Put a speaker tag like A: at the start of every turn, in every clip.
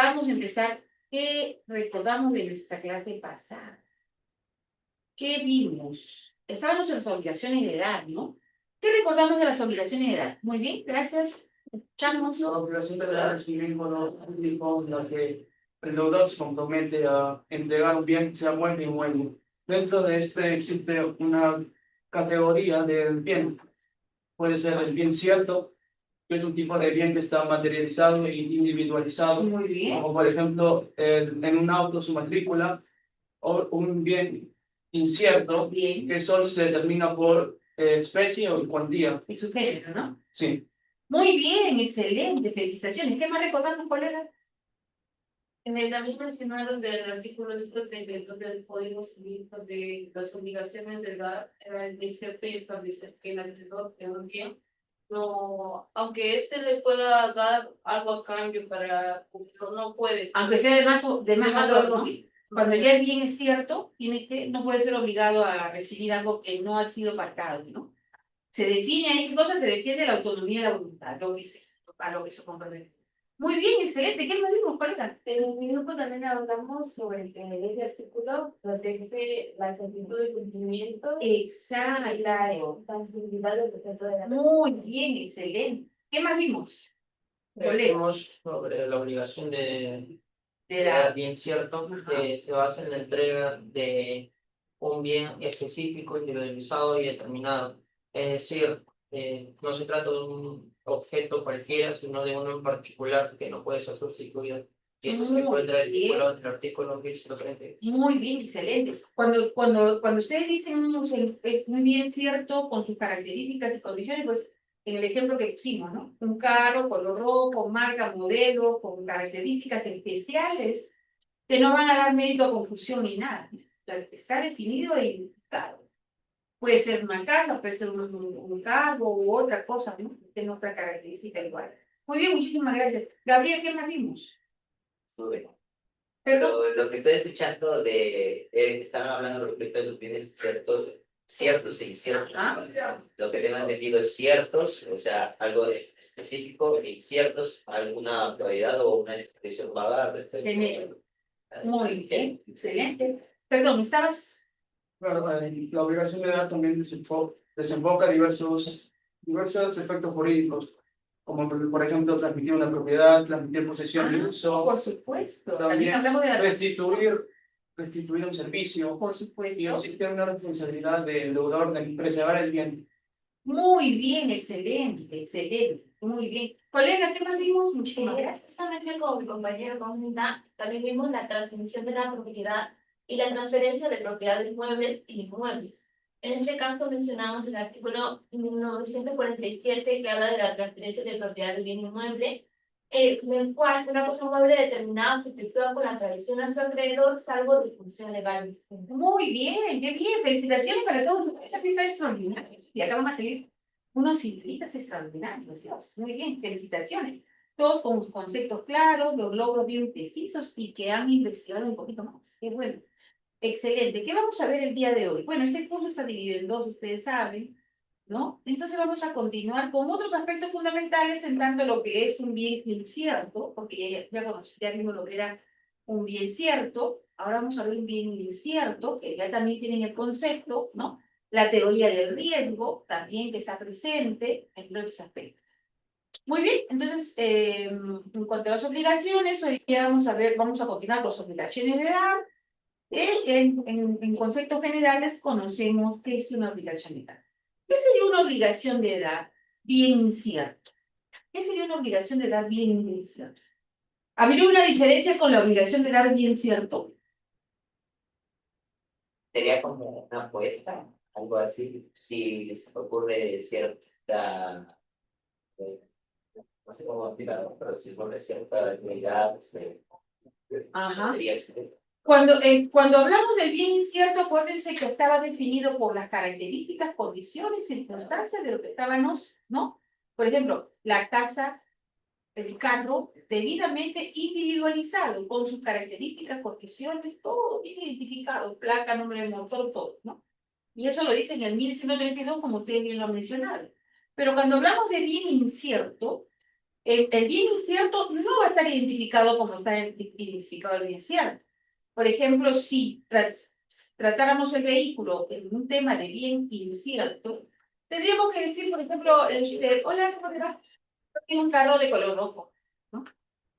A: vamos a empezar. ¿Qué recordamos de nuestra clase pasada? ¿Qué vimos? Estábamos en las obligaciones de edad, ¿no? ¿Qué recordamos de las obligaciones de edad? Muy bien, gracias. Escuchamos.
B: La obligación de edad es un vínculo público en la que el deudor se compromete a entregar un bien, sea mueble o inmueble. Dentro de este existe una categoría del bien. Puede ser el bien cierto, que es un tipo de bien que está materializado e individualizado,
A: Muy bien.
B: como por ejemplo en un auto su matrícula, o un bien incierto,
A: Bien.
B: que solo se determina por especie o cuantía.
A: Y su género, ¿no?
B: Sí.
A: Muy bien, excelente, felicitaciones. ¿Qué más recordamos, colega?
C: También mencionaron del artículo 132 del Código Civil de las obligaciones de edad, el cierto y establecer que el acreedor de un bien, no, aunque éste le pueda dar algo a cambio para cumplirlo, no puede.
A: Aunque sea de más valor, ¿no?
C: Sí.
A: Cuando ya el bien es cierto, no puede ser obligado a recibir algo que no ha sido pactado, ¿no? Se define ahí, ¿qué cosa se defiende? La autonomía y la voluntad, a lo que se compromete. Muy bien, excelente. ¿Qué más vimos, colega?
C: En mi grupo también hablamos sobre ese artículo, protege la exactitud de cumplimiento
A: Exacto.
C: y la tangibilidad del objeto de la ley.
A: Muy bien, excelente. ¿Qué más vimos? Colega.
D: Vimos sobre la obligación
A: De
D: dar
A: la...
D: bien cierto,
A: Ajá.
D: que se basa en la entrega de un bien específico, individualizado y determinado. Es decir, no se trata de un objeto cualquiera, sino de uno en particular que no puede ser sustituido. Y esto se encuentra estipulado en el artículo 1130.
A: Muy bien, excelente. Cuando ustedes dicen es muy bien cierto con sus características y condiciones, pues en el ejemplo que pusimos, ¿no? Un carro, color rojo, marca, modelo, con características especiales que no van a dar mérito a confusión ni nada. Está definido e indicado. Puede ser una casa, puede ser un carro u otra cosa, ¿no? Que tenga otra característica igual. Muy bien, muchísimas gracias. Gabriel, ¿qué más vimos?
E: Bueno,
A: Perdón.
E: lo que estoy escuchando estaban hablando respecto a los bienes ciertos e inciertos.
A: Ah,
E: Lo que tengo entendido es ciertos, o sea, algo específico, e inciertos, alguna probabilidad o una descripción vaga al respecto.
A: Tener. Muy bien, excelente. Perdón, estabas...
B: Claro, la obligación de edad también desemboca diversos efectos jurídicos, como por ejemplo transmitir una propiedad, transmitir posesión y uso,
A: Por supuesto.
B: también
A: hablamos de la...
B: restituir un servicio,
A: Por
B: y
A: supuesto.
B: existe una responsabilidad del deudor de preservar el bien.
A: Muy bien, excelente, excelente. Muy bien. Colega, ¿qué más vimos? Muchísimas gracias.
C: Justamente con mi compañero Consulta, también vimos la transmisión de la propiedad y la transferencia de propiedad de inmuebles y inmuebles. En este caso mencionamos el artículo 947 que habla de la transferencia de propiedad de bien inmueble, en el cual una cosa inmueble determinada se efectúa con la tradición a su acreedor, salvo disfunción legal.
A: Muy bien, qué bien. Felicitaciones para todos. Esa fiesta es extraordinaria. Y acá vamos a seguir unos ciclistas extraordinarios. Dios. Muy bien, felicitaciones. Todos con sus conceptos claros, los logros bien precisos y que han investigado un poquito más. Qué bueno. Excelente. ¿Qué vamos a ver el día de hoy? Bueno, este curso está dividido en dos, ustedes saben, ¿no? Entonces vamos a continuar con otros aspectos fundamentales en tanto lo que es un bien incierto, porque ya vimos lo que era un bien cierto, ahora vamos a ver un bien incierto, que ya también tienen el concepto, ¿no? La teoría del riesgo, también que está presente, entre otros aspectos. Muy bien, entonces, en cuanto a las obligaciones, hoy día vamos a continuar con las obligaciones de edad. En conceptos generales conocemos qué es una obligación de edad. ¿Qué sería una obligación de edad bien incierto? ¿Qué sería una obligación de edad bien incierto? ¿Habría una diferencia con la obligación de edad bien cierto?
E: Sería como una apuesta, algo así, si se me ocurre cierta, eh, no sé cómo explicarlo, pero si se me ocurre cierta actividad,
A: Ajá.
E: sería
A: Cuando hablamos del bien incierto, acuérdense que estaba definido por las características, condiciones, circunstancias de lo que estábamos, ¿no? Por ejemplo, la casa, el carro, debidamente individualizado, con sus características, condiciones, todo bien identificado, placa, número de motor, todo, ¿no? Y eso lo dice en el 1132, como ustedes bien lo han mencionado. Pero cuando hablamos de bien incierto, El bien incierto no va a estar identificado como está identificado el bien cierto. Por ejemplo, si tratáramos el vehículo en un tema de bien incierto, tendríamos que decir, por ejemplo, hola, ¿cómo te va? Tengo un carro de color rojo, ¿no?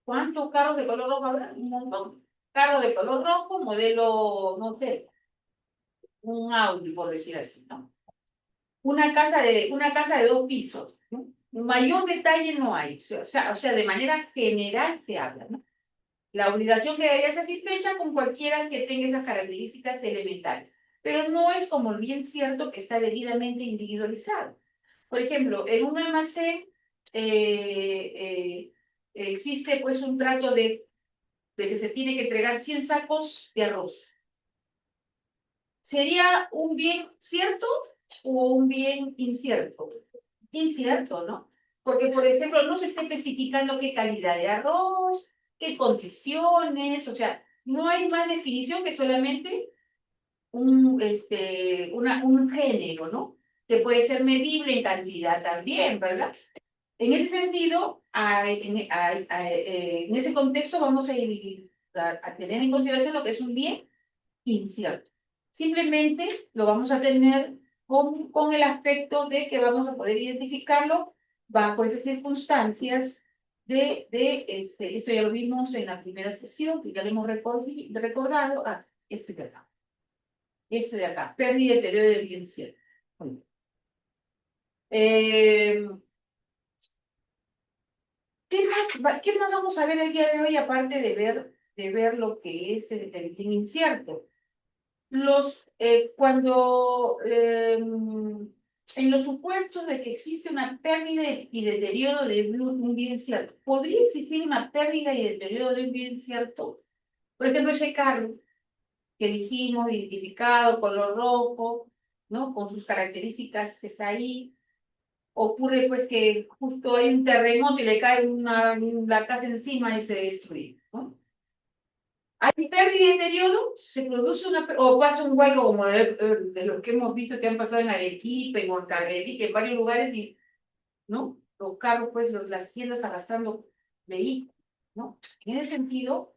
A: ¿Cuántos carros de color rojo habrá? Un montón. Carro de color rojo, modelo, no sé, un Audi, por decir así, ¿no? Una casa de 2 pisos, ¿no? Mayor detalle no hay, o sea, de manera general se habla, ¿no? La obligación quedaría satisfecha con cualquiera que tenga esas características elementales, pero no es como el bien cierto que está debidamente individualizado. Por ejemplo, en un almacén existe pues un trato de que se tiene que entregar 100 sacos de arroz. ¿Sería un bien cierto o un bien incierto? Incierto, ¿no? Porque, por ejemplo, no se está especificando qué calidad de arroz, qué condiciones, o sea, no hay más definición que solamente un género, ¿no? Que puede ser medible en cantidad también, ¿verdad? En ese sentido, en ese contexto vamos a tener en consideración lo que es un bien incierto. Simplemente lo vamos a tener con el aspecto de que vamos a poder identificarlo bajo esas circunstancias esto ya lo vimos en la primera sesión, que ya lo hemos recordado, este de acá, pérdida y deterioro del bien cierto. Eh, ¿Qué más vamos a ver el día de hoy, aparte de ver lo que es el bien incierto? En los supuestos de que existe una pérdida y deterioro de un bien cierto, ¿podría existir una pérdida y deterioro de un bien cierto? Por ejemplo, ese carro que dijimos, identificado, color rojo, ¿no? Con sus características que está ahí. Ocurre pues que justo hay un terremoto y le cae la casa encima y se destruye, ¿no? Hay pérdida y deterioro, se produce o pasa un hueco como de los que hemos visto que han pasado en Arequipa, en Huancareví, que en varios lugares, y, ¿no? Los carros, pues, las tiendas arrastrando vehículos, ¿no? En ese sentido,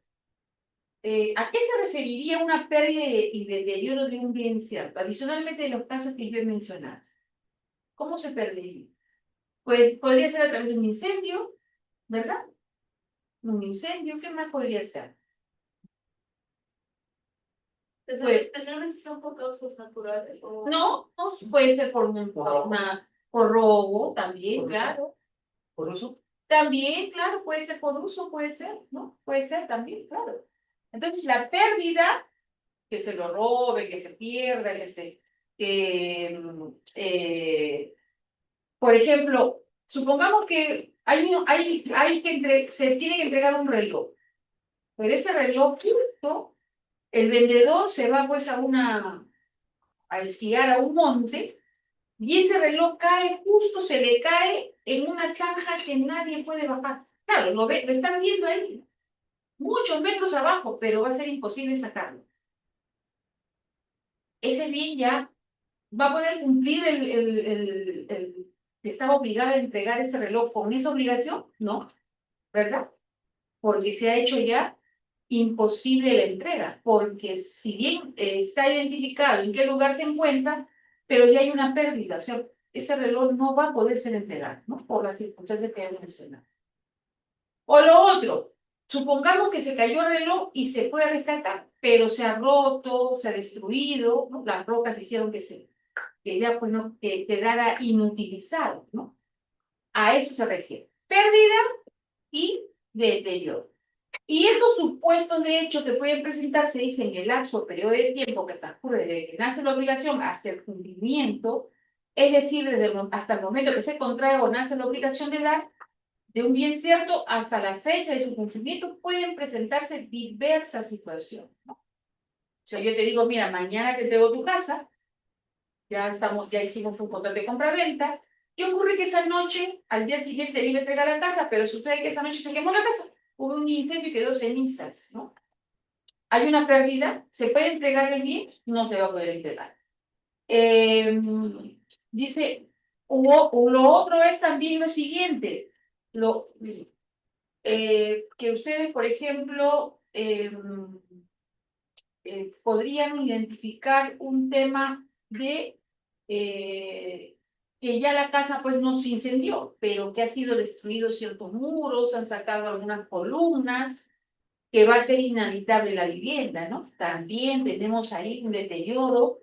A: ¿a qué se referiría una pérdida y deterioro de un bien cierto? Adicionalmente de los casos que yo he mencionado. ¿Cómo se perdería? Pues podría ser a través de un incendio, ¿verdad? Un incendio, ¿qué más podría ser? Pues,
C: Especialmente son por causas naturales o...
A: no, puede ser por robo también, claro.
B: ¿Por uso?
A: También, claro, puede ser por uso, puede ser, ¿no? Puede ser también, claro. Entonces, la pérdida, que se lo robe, que se pierda, por ejemplo, supongamos que se tiene que entregar un reloj, pero ese reloj justo, el vendedor se va pues a esquiar a un monte. Y ese reloj cae, justo se le cae en una zanja que nadie puede bajar. Claro, lo están viendo ahí, muchos metros abajo, pero va a ser imposible sacarlo. Ese bien ya va a poder cumplir estaba obligado a entregar ese reloj con esa obligación, ¿no? ¿Verdad? Porque se ha hecho ya imposible la entrega, porque si bien está identificado en qué lugar se encuentra, pero ya hay una pérdida, o sea, ese reloj no va a poder ser entregado, ¿no? Por las circunstancias que hemos mencionado. O lo otro, supongamos que se cayó el reloj y se puede rescatar, pero se ha roto, se ha destruido, ¿no? Las rocas hicieron que ya pues no, que quedara inutilizado, ¿no? A eso se refiere. Pérdida y deterioro. Y estos supuestos de hecho que pueden presentarse, dicen, en el lapso periodo de tiempo que transcurre desde que nace la obligación hasta el cumplimiento, es decir, hasta el momento que se contrae o nace la obligación de dar, de un bien cierto hasta la fecha de su cumplimiento, pueden presentarse diversas situaciones, ¿no? O sea, yo te digo, mira, mañana te entrego tu casa, ya hicimos un contrato de compra-venta, y ocurre que esa noche, al día siguiente, te iba a entregar la casa, pero sucede que esa noche se quemó la casa, hubo un incendio y quedó cenizas, ¿no? Hay una pérdida, ¿se puede entregar el bien? No se va a poder entregar. Dice, lo otro es también lo siguiente, que ustedes, por ejemplo, podrían identificar un tema de que ya la casa pues no se incendió, pero que ha sido destruido ciertos muros, han sacado algunas columnas, que va a ser inhabitable la vivienda, ¿no? También tenemos ahí un deterioro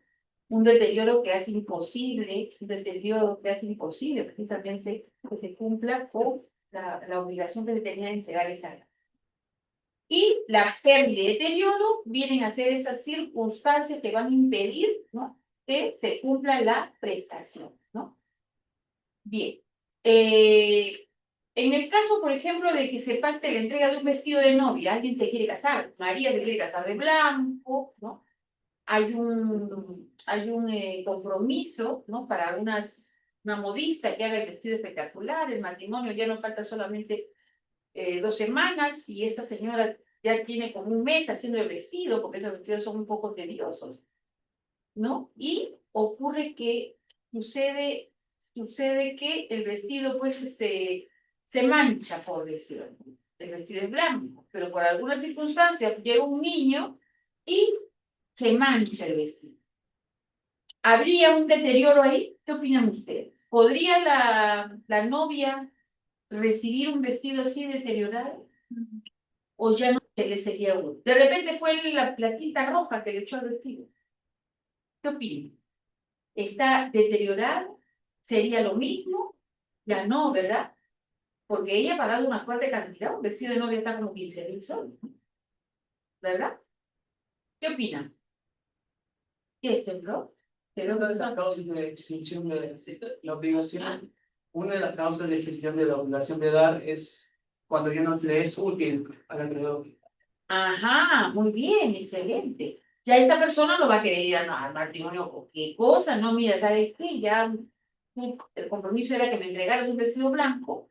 A: que hace imposible, un deterioro que hace imposible precisamente que se cumpla con la obligación que se tenía de entregar esa casa. Y la pérdida y deterioro vienen a ser esas circunstancias que van a impedir, ¿no?, que se cumpla la prestación, ¿no? Bien. En el caso, por ejemplo, de que se pacte la entrega de un vestido de novia, alguien se quiere casar, María se quiere casar de blanco, ¿no? Hay un compromiso, ¿no?, para una modista que haga el vestido espectacular, el matrimonio ya no falta solamente 2 semanas y esta señora ya tiene como un mes haciendo el vestido, porque esos vestidos son un poco tediosos, ¿no? Y ocurre que sucede que el vestido, pues, se mancha, por decirlo. El vestido es blanco, pero por alguna circunstancia llega un niño y se mancha el vestido. ¿Habría un deterioro ahí? ¿Qué opinan ustedes? ¿Podría la novia recibir un vestido así deteriorado? ¿O ya no se le sería útil? De repente fue la tinta roja que le echó al vestido. ¿Qué opinan? ¿Está deteriorado? ¿Sería lo mismo? Ya no, ¿verdad? Porque ella ha pagado una fuerte cantidad, un vestido de novia está como 15.000 soles, ¿verdad? ¿Qué opinan? ¿Qué es temblor?
B: Una de las causas de extinción de la obligación, una de las causas de extinción de la obligación de dar es cuando ya no le es útil al acreedor.
A: Ajá, muy bien, excelente. Ya esta persona no va a querer ir al matrimonio o qué cosa, no, mira, ¿sabes qué? Ya el compromiso era que me entregaras un vestido blanco,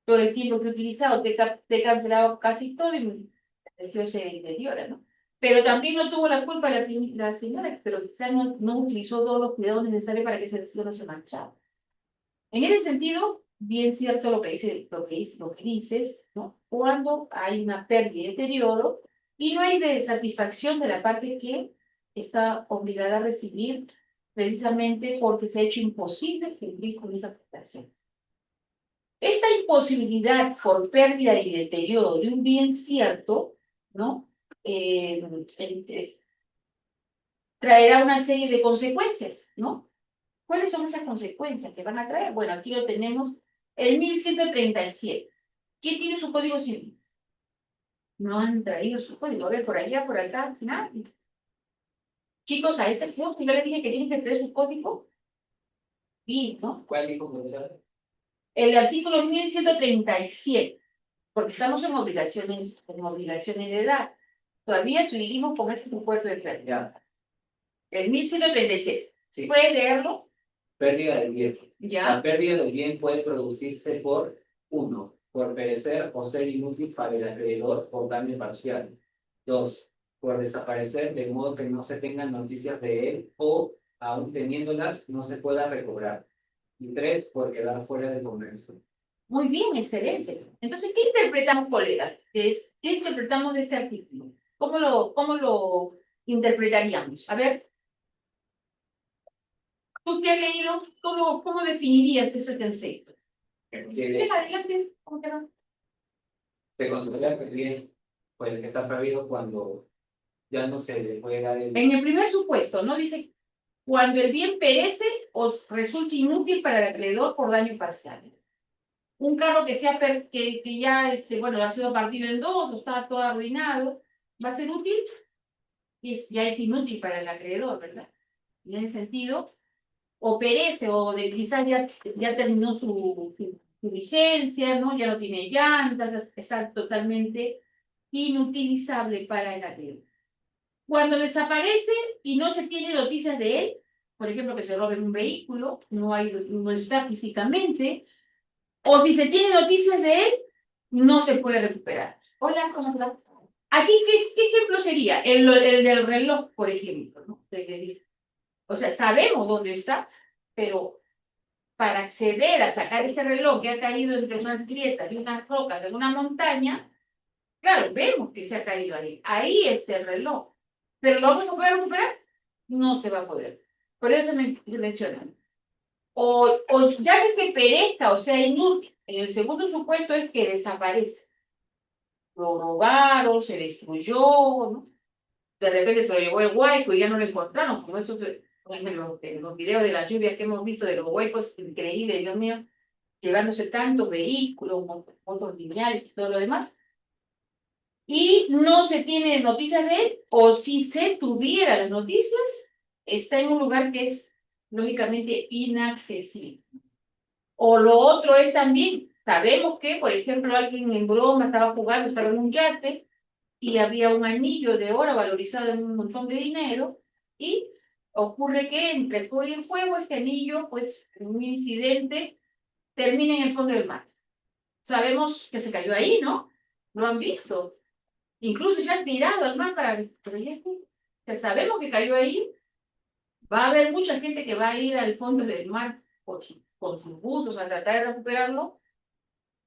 A: todo el tiempo que he utilizado te he cancelado casi todo y mi vestido se deteriora, ¿no? Pero también no tuvo la culpa la señora, pero quizás no utilizó todos los cuidados necesarios para que ese vestido no se manchara. En ese sentido, bien cierto lo que dices, ¿no? Cuando hay una pérdida y deterioro y no hay de satisfacción de la parte que está obligada a recibir precisamente porque se ha hecho imposible cumplir con esa prestación. Esta imposibilidad por pérdida y deterioro de un bien cierto, ¿no? Traerá una serie de consecuencias, ¿no? ¿Cuáles son esas consecuencias que van a traer? Bueno, aquí lo tenemos, el 1137. ¿Quién tiene su código civil? No han traído su código. A ver, por allá, por acá, nadie. Chicos, a este curso yo les dije que tienen que traer su código. Bien, ¿no?
E: ¿Cuál dijo, profesor?
A: El artículo 1137, porque estamos en obligaciones de edad. Todavía seguimos con este supuesto de pérdida. El 1137.
E: Sí.
A: ¿Puedes leerlo?
E: Pérdida del bien.
A: Ya.
E: La pérdida del bien puede producirse por 1, por perecer o ser inútil para el acreedor por daño parcial. 2, por desaparecer de modo que no se tengan noticias de él o, aun teniéndolas, no se pueda recobrar. Y 3, por quedar fuera del comercio.
A: Muy bien, excelente. Entonces, ¿qué interpretamos, colegas? ¿Qué interpretamos de este artículo? ¿Cómo lo interpretaríamos? A ver, tú que has leído, ¿cómo definirías ese concepto? Adelante, ¿cómo te va?
E: Se considera que el bien, pues, que está perdido cuando ya no se le puede dar el...
A: En el primer supuesto, ¿no? Dice, cuando el bien perece o resulta inútil para el acreedor por daño parcial. Un carro que ya, bueno, ha sido partido en dos o está todo arruinado, ¿va a ser útil? Ya es inútil para el acreedor, ¿verdad? En ese sentido, o perece, quizás ya terminó su vigencia, ¿no? Ya no tiene llantas, está totalmente inutilizable para el acreedor. Cuando desaparece y no se tiene noticias de él, por ejemplo, que se roben un vehículo, no está físicamente, o si se tiene noticias de él, no se puede recuperar. Hola, ¿cómo estás? Aquí, ¿qué ejemplo sería? El del reloj, por ejemplo, ¿no? O sea, sabemos dónde está, pero para acceder a sacar ese reloj que ha caído entre unas grietas y unas rocas en una montaña, claro, vemos que se ha caído ahí. Ahí está el reloj. ¿Pero lo vamos a poder recuperar? No se va a poder. Por eso se menciona. O ya que perezca, o sea, inútil. En el segundo supuesto es que desaparece. Lo robaron, se destruyó, ¿no? De repente se lo llevó el huaico y ya no lo encontraron, como estos, en los videos de la lluvia que hemos visto de los huaicos, increíble, Dios mío, llevándose tantos vehículos, motos lineales y todo lo demás. Y no se tiene noticias de él, o si se tuviera las noticias, está en un lugar que es lógicamente inaccesible. O lo otro es también, sabemos que, por ejemplo, alguien en broma estaba jugando, estaba en un yate, y había un anillo de oro valorizado en un montón de dinero, y ocurre que entre el fuego y el fuego, este anillo, pues, en un incidente, termina en el fondo del mar. Sabemos que se cayó ahí, ¿no? Lo han visto. Incluso se han tirado al mar para recuperarlo. O sea, sabemos que cayó ahí. Va a haber mucha gente que va a ir al fondo del mar con sus buzos a tratar de recuperarlo,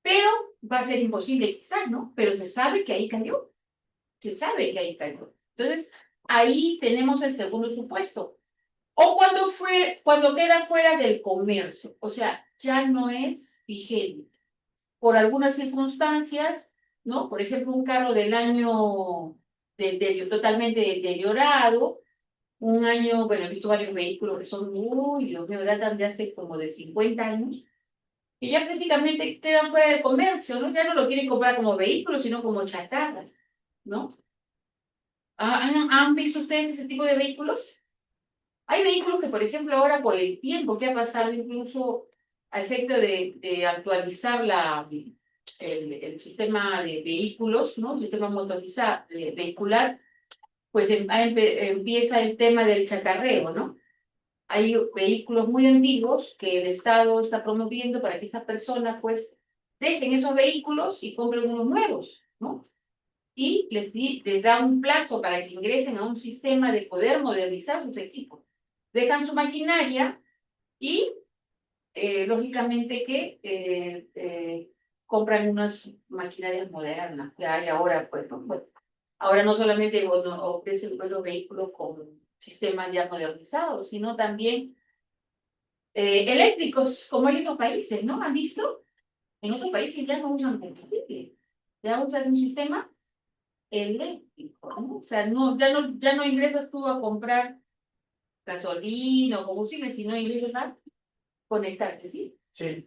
A: pero va a ser imposible quizás, ¿no? Pero se sabe que ahí cayó. Se sabe que ahí cayó. Entonces, ahí tenemos el segundo supuesto. O cuando queda fuera del comercio, o sea, ya no es vigente. Por algunas circunstancias, ¿no? Por ejemplo, un carro del año totalmente deteriorado, un año, bueno, he visto varios vehículos que son, uy, Dios mío, datan de hace como de 50 años, que ya prácticamente quedan fuera del comercio, ¿no? Ya no lo quieren comprar como vehículo, sino como chatarra, ¿no? ¿Han visto ustedes ese tipo de vehículos? Hay vehículos que, por ejemplo, ahora por el tiempo que ha pasado, incluso a efecto de actualizar el sistema de vehículos, ¿no? El sistema motorizado, vehicular, pues empieza el tema del chatarreo, ¿no? Hay vehículos muy antiguos que el Estado está promoviendo para que estas personas, pues, dejen esos vehículos y compren unos nuevos, ¿no? Y les da un plazo para que ingresen a un sistema de poder modernizar sus equipos. Dejan su maquinaria y, lógicamente, que compran unas maquinarias modernas que hay ahora, pues, ¿no? Bueno, ahora no solamente ofrecen los vehículos con sistemas ya modernizados, sino también eléctricos, como hay en otros países, ¿no? ¿Han visto? En otros países ya no usan combustible, ya usan un sistema eléctrico, ¿no? O sea, ya no ingresas tú a comprar gasolina o combustible, sino ingresas a conectarte, ¿sí?
B: Sí,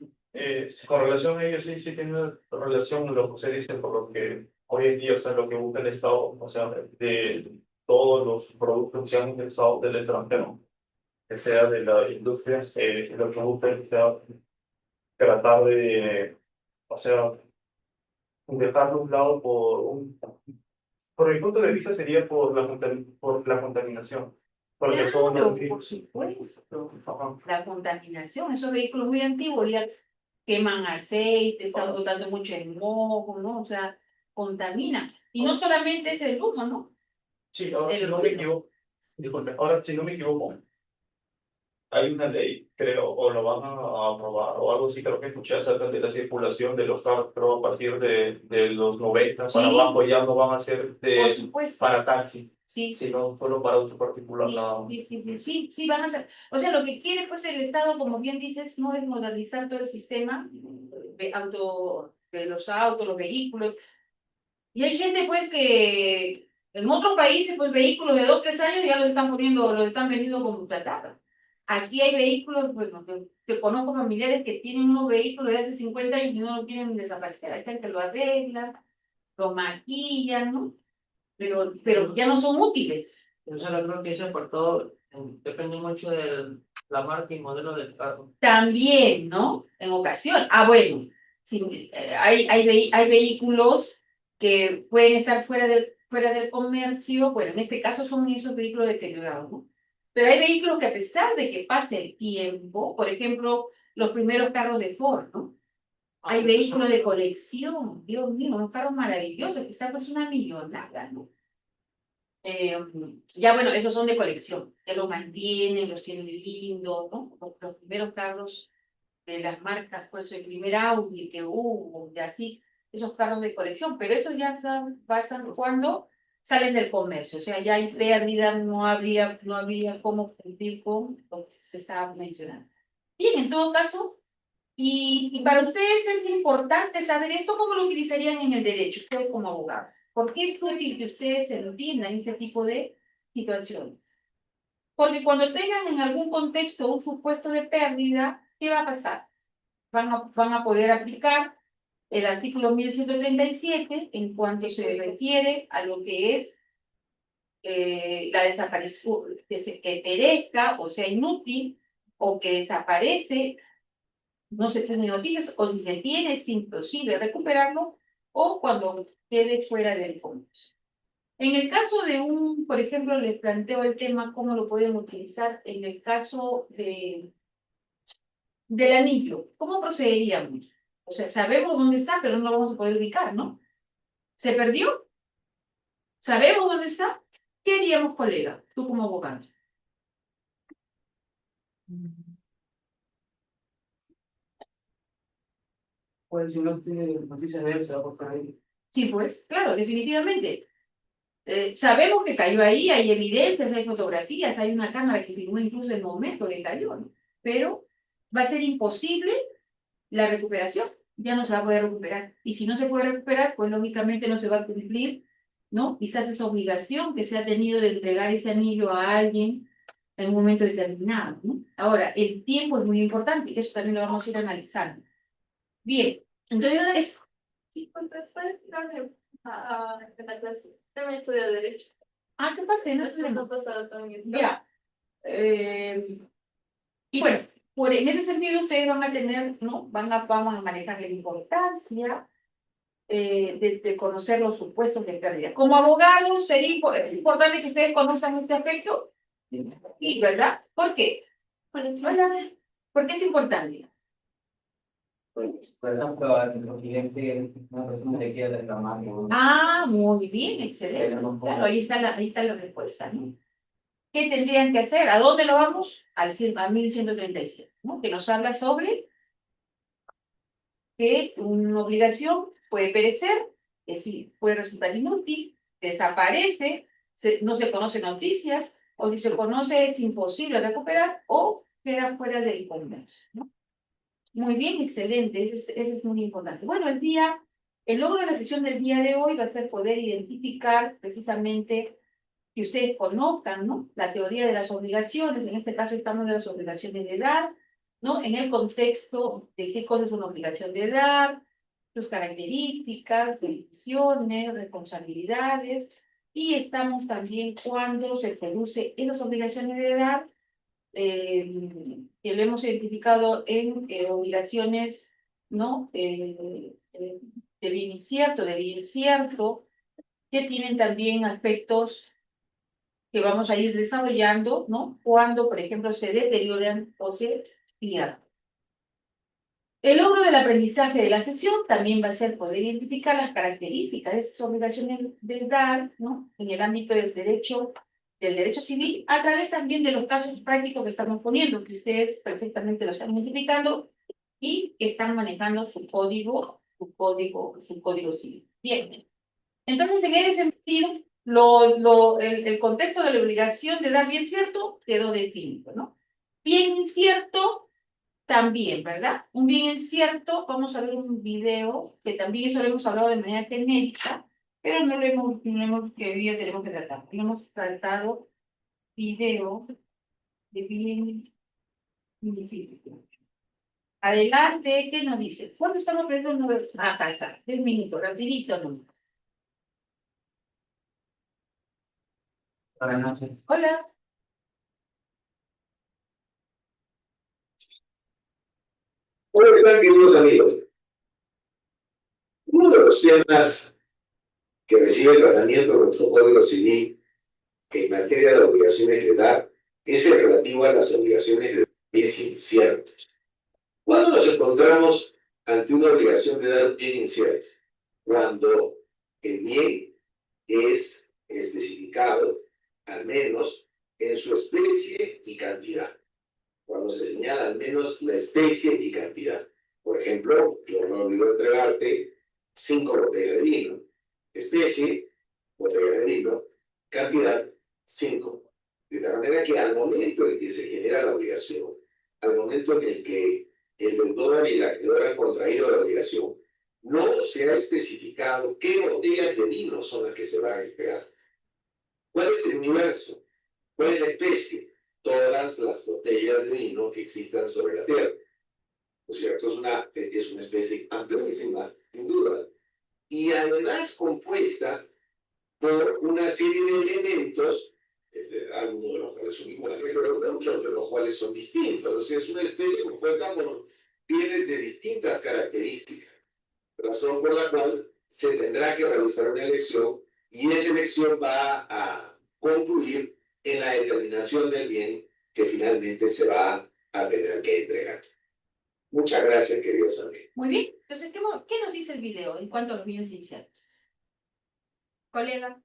B: con relación a ello, sí tiene relación lo que usted dice, por lo que hoy en día, o sea, lo que busca el Estado, o sea, de todos los productos que han ingresado del extranjero, que sea de la industria, lo que busca es, o sea, tratar de, o sea, dejarlo a un lado por mi punto de vista sería por la contaminación, porque son
A: Claro,
B: los
A: por
B: mismos.
A: supuesto.
B: Ajá.
A: La contaminación, esos vehículos muy antiguos ya queman aceite, están
B: Ahora,
A: botando mucho moho, ¿no? O sea, contaminan. Y no solamente es el humo, ¿no?
B: sí, ahora si
A: El
B: no me
A: ruido.
B: equivoco, disculpe, ahora si no me equivoco, hay una ley, creo, o lo van a aprobar, o algo así, creo que escuché acerca de la circulación de los carros, pero a partir de los 90 para
A: Sí,
B: abajo ya no van a ser
A: por supuesto.
B: para taxi,
A: Sí,
B: sino solo para uso particular,
A: sí,
B: nada más.
A: sí, van a ser. O sea, lo que quiere pues el Estado, como bien dices, no es modernizar todo el sistema de los autos, los vehículos. Y hay gente pues que en otros países pues vehículos de 2, 3 años ya los están poniendo, los están vendiendo como chatarra. Aquí hay vehículos, bueno, que conozco familiares que tienen unos vehículos de hace 50 años y no lo quieren desaparecer. Hay gente que lo arregla, lo maquillan, ¿no? Pero ya no son útiles.
D: Yo solo creo que eso por todo depende mucho de la marca y modelo del carro.
A: También, ¿no? En ocasión. Ah, bueno, sí, hay vehículos que pueden estar fuera del comercio. Bueno, en este caso son esos vehículos deteriorados, ¿no? Pero hay vehículos que a pesar de que pase el tiempo, por ejemplo, los primeros carros de Ford, ¿no? Hay vehículos de colección, Dios mío, unos carros maravillosos, que están pues una millonada, ¿no? Ya bueno, esos son de colección, que los mantienen, los tienen lindos, ¿no? Los primeros carros de las marcas, pues el primer Audi que hubo, y así, esos carros de colección, pero estos ya pasan cuando salen del comercio, o sea, ya hay pérdida, no había cómo cumplir con lo que se estaba mencionando. Bien, en todo caso, y para ustedes es importante saber esto, ¿cómo lo utilizarían en el derecho, ustedes como abogados? Porque es útil que ustedes entiendan este tipo de situaciones. Porque cuando tengan en algún contexto un supuesto de pérdida, ¿qué va a pasar? Van a poder aplicar el artículo 1137 en cuanto se refiere a lo que es la desaparición, que perezca o sea inútil, o que desaparece, no se tiene noticias, o si se tiene es imposible recuperarlo, o cuando quede fuera del comercio. En el caso de por ejemplo, les planteo el tema, cómo lo pueden utilizar en el caso del anillo. ¿Cómo procederíamos? O sea, sabemos dónde está, pero no lo vamos a poder ubicar, ¿no? ¿Se perdió? ¿Sabemos dónde está? ¿Qué haríamos, colega? Tú como abogado.
B: Pues si no tiene noticias de él, se va por ahí.
A: Sí, pues, claro, definitivamente. Sabemos que cayó ahí, hay evidencias, hay fotografías, hay una cámara que filmó incluso el momento que cayó, ¿no? Pero va a ser imposible la recuperación, ya no se va a poder recuperar. Y si no se puede recuperar, pues lógicamente no se va a cumplir, ¿no? Quizás esa obligación que se ha tenido de entregar ese anillo a alguien en un momento determinado, ¿no? Ahora, el tiempo es muy importante, que eso también lo vamos a ir analizando. Bien, entonces es...
C: ¿Puedes darme en la clase? También estudio Derecho.
A: Ah, ¿qué pasa? No
C: No sé
A: sé.
C: qué ha pasado también.
A: Ya. Y bueno, en ese sentido ustedes van a tener, ¿no? Vamos a manejar la importancia de conocer los supuestos de pérdida. Como abogados, es importante que ustedes conozcan este aspecto. Sí, ¿verdad? ¿Por qué? Hola. ¿Por qué es importante?
E: Pues, por ejemplo, al cliente, una persona le quiere reclamar.
A: Ah, muy bien, excelente.
E: Pero no puedo.
A: Claro, ahí está la respuesta, ¿no? ¿Qué tendrían que hacer? ¿A dónde lo vamos? A 1137, ¿no? Que nos habla sobre que una obligación puede perecer, es decir, puede resultar inútil, desaparece, no se conocen noticias, o si se conoce es imposible recuperar, o queda fuera del comercio, ¿no? Muy bien, excelente, ese es muy importante. Bueno, el logro de la sesión del día de hoy va a ser poder identificar precisamente que ustedes conozcan, ¿no? La teoría de las obligaciones, en este caso estamos de las obligaciones de dar, ¿no? En el contexto de qué cosa es una obligación de dar, sus características, definiciones, responsabilidades, y estamos también cuando se produce esas obligaciones de dar, que lo hemos identificado en obligaciones, ¿no? De bien incierto, de bien cierto, que tienen también aspectos que vamos a ir desarrollando, ¿no? Cuando, por ejemplo, se deterioran o se pierden. El logro del aprendizaje de la sesión también va a ser poder identificar las características de esas obligaciones de dar, ¿no? En el ámbito del derecho civil, a través también de los casos prácticos que estamos poniendo, que ustedes perfectamente lo están identificando y que están manejando su código civil. Bien. Entonces, en ese sentido, el contexto de la obligación de dar bien cierto quedó definido, ¿no? Bien incierto también, ¿verdad? Un bien incierto, vamos a ver un video, que también eso lo hemos hablado de manera genérica, pero que hoy día tenemos que tratar. No hemos tratado video de bien incierto. Adelante, ¿qué nos dice? ¿Cuándo estamos viendo una vez? Acá está, 10 minutos, rapidito nomás.
E: Buenas noches.
A: Hola.
F: Hola, ¿qué tal, queridos amigos? Uno de los temas que recibe tratamiento en nuestro Código Civil en materia de obligaciones de dar es el relativo a las obligaciones de bienes inciertos. ¿Cuándo nos encontramos ante una obligación de dar un bien incierto? Cuando el bien es especificado, al menos, en su especie y cantidad. cuando se señala al menos la especie y cantidad. Por ejemplo, yo no olvido entregarte 5 botellas de vino. Especie, botellas de vino, cantidad, 5. De tal manera que al momento en que se genera la obligación, al momento en el que el deudor y el acreedor han contraído la obligación, no se ha especificado qué botellas de vino son las que se van a entregar. ¿Cuál es el universo? ¿Cuál es la especie? Todas las botellas de vino que existan sobre la Tierra. ¿No es cierto? Es una especie amplísima, sin duda. Y además compuesta por una serie de elementos, algunos de los cuales son iguales, pero muchos de los cuales son distintos. O sea, es una especie compuesta por pieles de distintas características, razón por la cual se tendrá que realizar una elección y esa elección va a concluir en la determinación del bien que finalmente se va a tener que entregar. Muchas gracias, queridos amigos.
A: Muy bien. Entonces, ¿qué nos dice el video en cuanto a los bienes inciertos? Colega.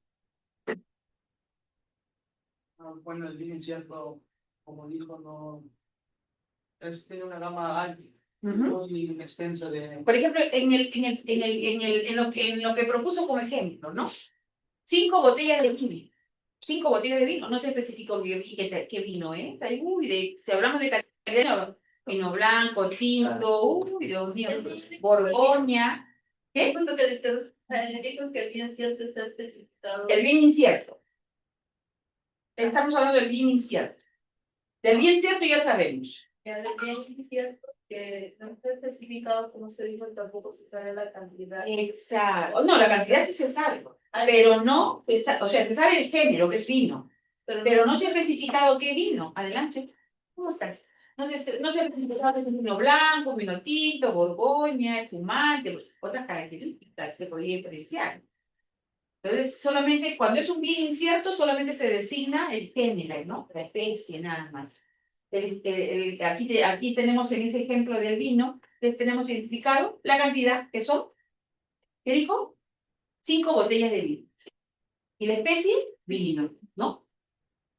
B: Bueno, el bien cierto, como dijo, no tiene una gama amplia, muy extensa de...
A: Por ejemplo, en lo que propuso como ejemplo, ¿no? 5 botellas de vino. 5 botellas de vino. No se especificó qué vino, ¿eh? Si hablamos de calidad, vino blanco, tinto, uy, Dios mío, Borgoña. ¿Qué?
C: Le digo que el bien cierto está especificado.
A: El bien incierto. Estamos hablando del bien incierto. Del bien cierto ya sabemos.
C: El bien cierto que no está especificado, como se dijo, tampoco se sabe la cantidad.
A: Exacto. No, la cantidad sí se sabe, pero no, o sea, se sabe el género, que es vino, pero no se ha especificado qué vino. Adelante. ¿Cómo estás? No se ha especificado que es un vino blanco, vino tinto, borgoña, espumante, pues, otras características que podría diferenciar. Entonces, solamente, cuando es un bien incierto, solamente se designa el género, ¿no? La especie, nada más. Aquí tenemos en ese ejemplo del vino, tenemos identificado la cantidad, que son, ¿qué dijo? 5 botellas de vino. Y la especie, vino, ¿no?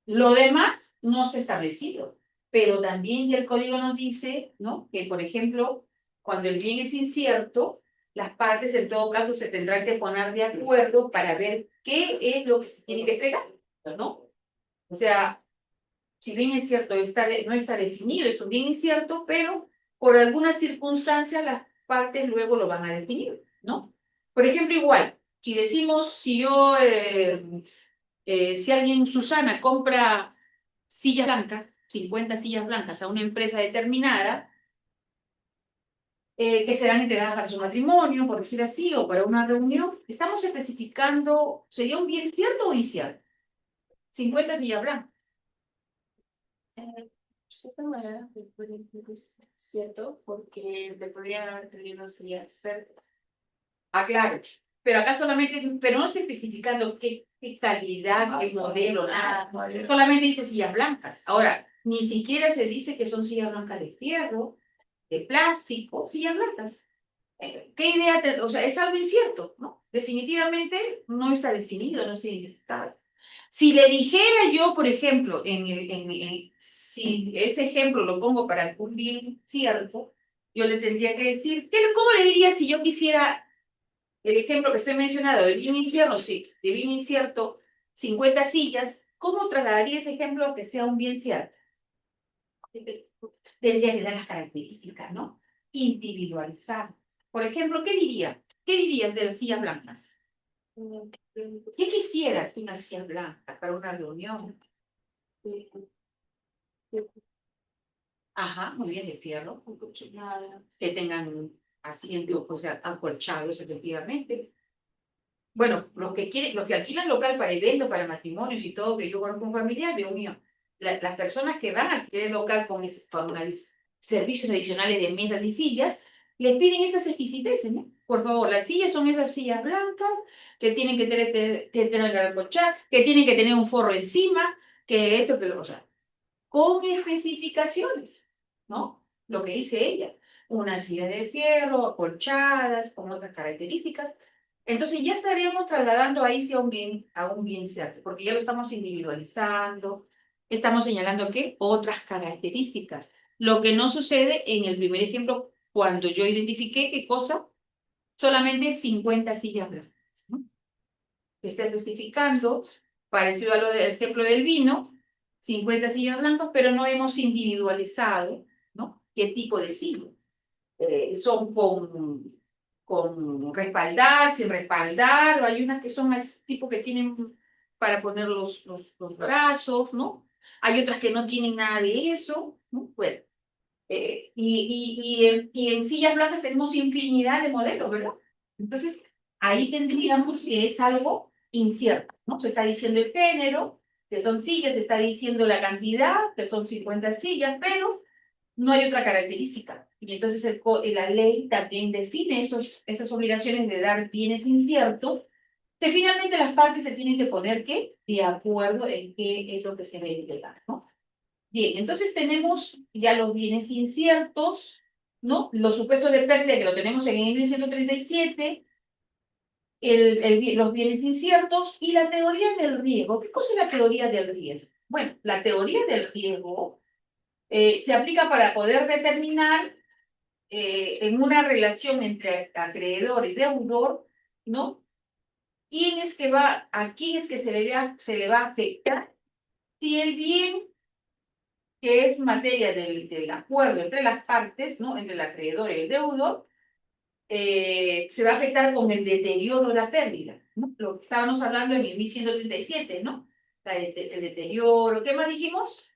A: Lo demás no está establecido, pero también ya el código nos dice, ¿no? Que, por ejemplo, cuando el bien es incierto, las partes en todo caso se tendrán que poner de acuerdo para ver qué es lo que se tiene que entregar, ¿no? O sea, si bien es cierto, no está definido, es un bien incierto, pero por alguna circunstancia las partes luego lo van a definir, ¿no? Por ejemplo, igual, si decimos, si alguien, Susana, compra sillas blancas, 50 sillas blancas a una empresa determinada, que serán entregadas para su matrimonio, por decir así, o para una reunión, estamos especificando, ¿sería un bien cierto o incierto? 50 sillas blancas.
C: De cierta manera, es cierto, porque le podrían haber tenido sería expertos.
A: Ah, claro. Pero acá solamente, pero no estoy especificando qué calidad, qué modelo, nada. Solamente dice sillas blancas. Ahora, ni siquiera se dice que son sillas blancas de fierro, de plástico, sillas blancas. ¿Qué idea? O sea, es algo incierto, ¿no? Definitivamente no está definido, no está identificado. Si le dijera yo, por ejemplo, si ese ejemplo lo pongo para un bien cierto, yo le tendría que decir, ¿cómo le diría si yo quisiera el ejemplo que estoy mencionando de bien incierto, sí, de bien incierto, 50 sillas, ¿cómo trasladaría ese ejemplo a que sea un bien cierto? Tendría que dar las características, ¿no? Individualizar. Por ejemplo, ¿qué diría? ¿Qué dirías de las sillas blancas? ¿Qué quisieras de una silla blanca para una reunión? Ajá, muy bien, de fierro, que tengan asientos, o sea, acolchados, efectivamente. Bueno, los que alquilan local para eventos, para matrimonios y todo, que yo conozco un familiar, Dios mío, las personas que van a alquiler local con servicios adicionales de mesas y sillas, les piden esas exquisiteces, ¿no? Por favor, las sillas son esas sillas blancas que tienen que tener que acolchar, que tienen que tener un forro encima, que esto, que lo, o sea, con especificaciones, ¿no? Lo que dice ella, una silla de fierro, acolchadas, con otras características. Entonces ya estaríamos trasladando ahí sí a un bien cierto, porque ya lo estamos individualizando, Estamos señalando que otras características. Lo que no sucede en el primer ejemplo, cuando yo identifiqué qué cosa, solamente 50 sillas blancas, ¿no? Está especificando, parecido a lo del ejemplo del vino, 50 sillas blancas, pero no hemos individualizado, ¿no? ¿Qué tipo de silla? Son con respaldar, sin respaldar, o hay unas que son más tipo que tienen para poner los brazos, ¿no? Hay otras que no tienen nada de eso, ¿no? Bueno, y en sillas blancas tenemos infinidad de modelos, ¿verdad? Entonces, ahí tendríamos que es algo incierto, ¿no? Se está diciendo el género, que son sillas, se está diciendo la cantidad, que son 50 sillas, pero no hay otra característica. Y entonces la ley también define esas obligaciones de dar bienes inciertos, que finalmente las partes se tienen que poner ¿qué? De acuerdo en qué es lo que se ve legal, ¿no? Bien, entonces tenemos ya los bienes inciertos, ¿no? Los supuestos de pérdida que lo tenemos en el 1137, los bienes inciertos y la teoría del riesgo. ¿Qué cosa es la teoría del riesgo? Bueno, la teoría del riesgo se aplica para poder determinar en una relación entre acreedor y deudor, ¿no? ¿A quién es que se le va a afectar si el bien que es materia del acuerdo entre las partes, ¿no? Entre el acreedor y el deudor, se va a afectar con el deterioro o la pérdida, ¿no? Lo que estábamos hablando en el 1137, ¿no? El deterioro, ¿qué más dijimos?